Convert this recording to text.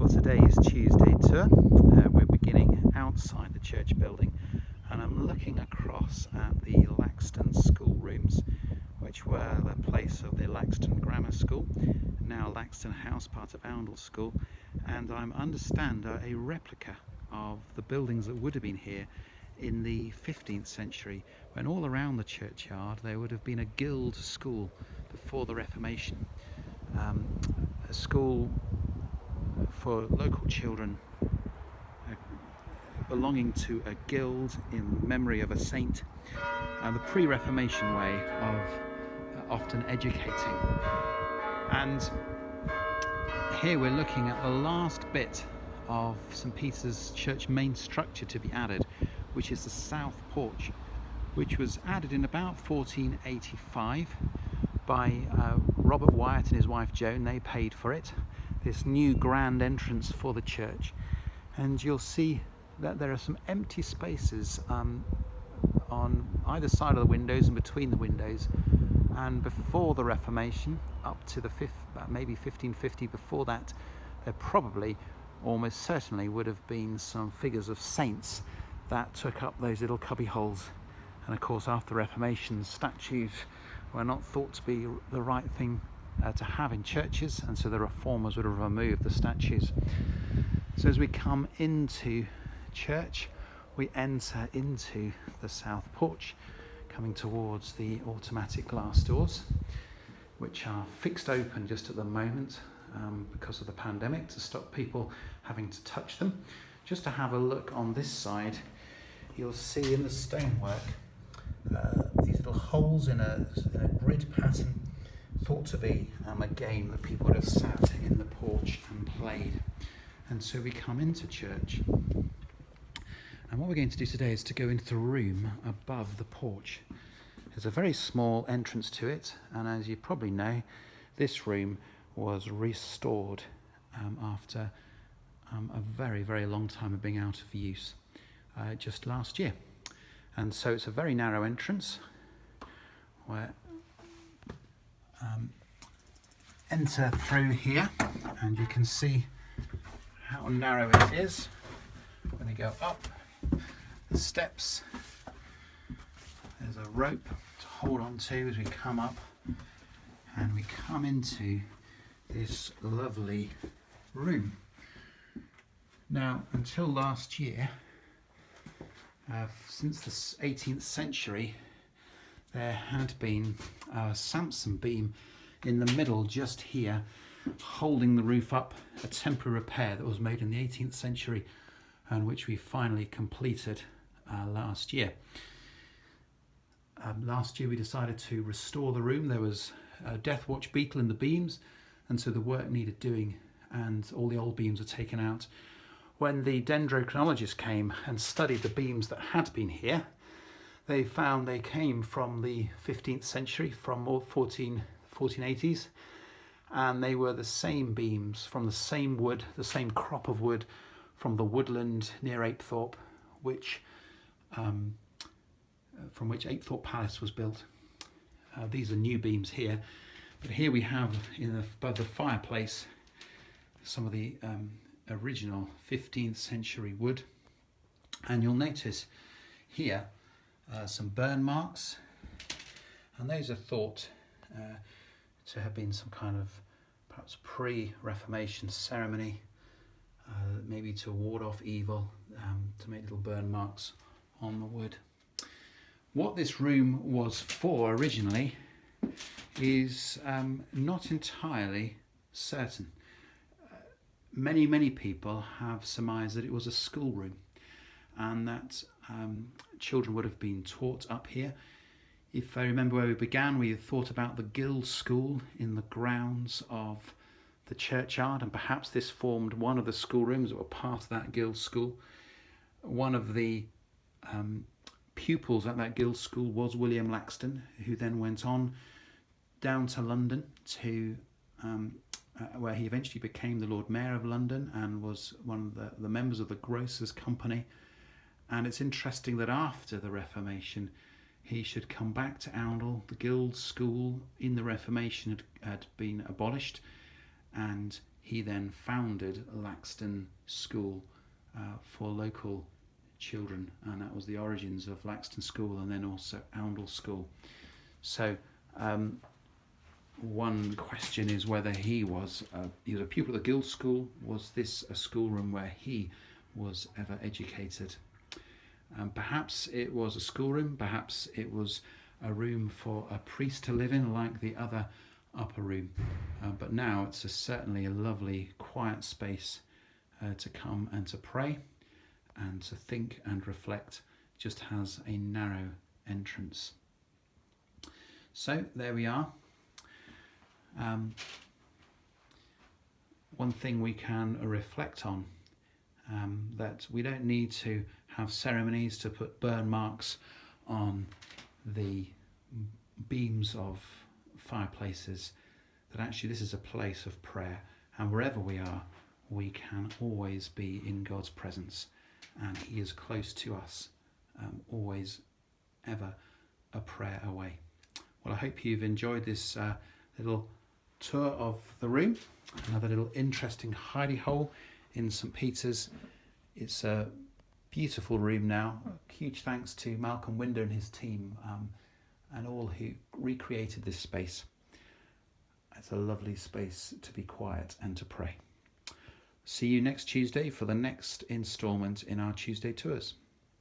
for today's Tuesday tour. We're beginning outside the church building, and I'm looking across at the Laxton schoolrooms, which were the place of the Laxton Grammar School, now Laxton House, part of Oundle School, and I understand a replica of the buildings that would have been here in the 15th century, when all around the churchyard there would have been a guild school before the Reformation. A school for local children belonging to a guild in memory of a saint, the pre-Reformation way of often educating. And here we're looking at the last bit of St Peter's Church main structure to be added, which is the south porch, which was added in about 1485 by Robert Wyatt and his wife Joan. They paid for it, this new grand entrance for the church. And you'll see that there are some empty spaces on either side of the windows and between the windows. And before the Reformation, up to the maybe 1550, before that, there probably, almost certainly, would have been some figures of saints that took up those little cubby holes. And of course, after the Reformation, statues were not thought to be the right thing to have in churches, and so the reformers would have removed the statues. So as we come into church, we enter into the south porch, coming towards the automatic glass doors, which are fixed open just at the moment because of the pandemic, to stop people having to touch them. Just to have a look on this side, you'll see in the stonework these little holes in a grid pattern, thought to be a game that people would have sat in the porch and played. And so we come into church, and what we're going to do today is to go into the room above the porch. There's a very small entrance to it, and as you probably know, this room was restored after a very, very long time of being out of use, just last year. And so it's a very narrow entrance where enter through here, and you can see how narrow it is when you go up the steps. There's a rope to hold on to as we come up, and we come into this lovely room. Now, until last year, since the 18th century, there had been a Samson beam in the middle just here, holding the roof up, a temporary repair that was made in the 18th century and which we finally completed last year. Last year we decided to restore the room. There was a death watch beetle in the beams, and so the work needed doing, and all the old beams were taken out. When the dendrochronologists came and studied the beams that had been here, they found they came from the 15th century, from 1480s, and they were the same beams from the same wood, the same crop of wood from the woodland near Apethorpe, from which Apethorpe Palace was built. These are new beams here, but here we have above the fireplace some of the original 15th century wood, and you'll notice here some burn marks, and those are thought to have been some kind of perhaps pre-Reformation ceremony, maybe to ward off evil, to make little burn marks on the wood. What this room was for originally is not entirely certain. Many people have surmised that it was a schoolroom, and that children would have been taught up here. If I remember where we began, we thought about the guild school in the grounds of the churchyard, and perhaps this formed one of the schoolrooms that were part of that guild school. One of the pupils at that guild school was William Laxton, who then went on down to London to where he eventually became the Lord Mayor of London and was one of the members of the Grocers' Company. And it's interesting that after the Reformation, he should come back to Oundle. The guild school in the Reformation had been abolished, and he then founded Laxton School for local children, and that was the origins of Laxton School and then also Oundle School. So one question is whether he was a pupil of the Guild School. Was this a schoolroom where he was ever educated? Perhaps it was a schoolroom, perhaps it was a room for a priest to live in like the other upper room, but now it's certainly a lovely quiet space to come and to pray and to think and reflect. Just has a narrow entrance. So there we are. One thing we can reflect on, that we don't need to have ceremonies to put burn marks on the beams of fireplaces, that actually this is a place of prayer, and wherever we are, we can always be in God's presence, and he is close to us, always, ever a prayer away. Well, I hope you've enjoyed this little tour of the room, another little interesting hidey hole in St. Peter's. It's a beautiful room now. Huge thanks to Malcolm Winder and his team, and all who recreated this space. It's a lovely space to be quiet and to pray. See you next Tuesday for the next instalment in our Tuesday tours.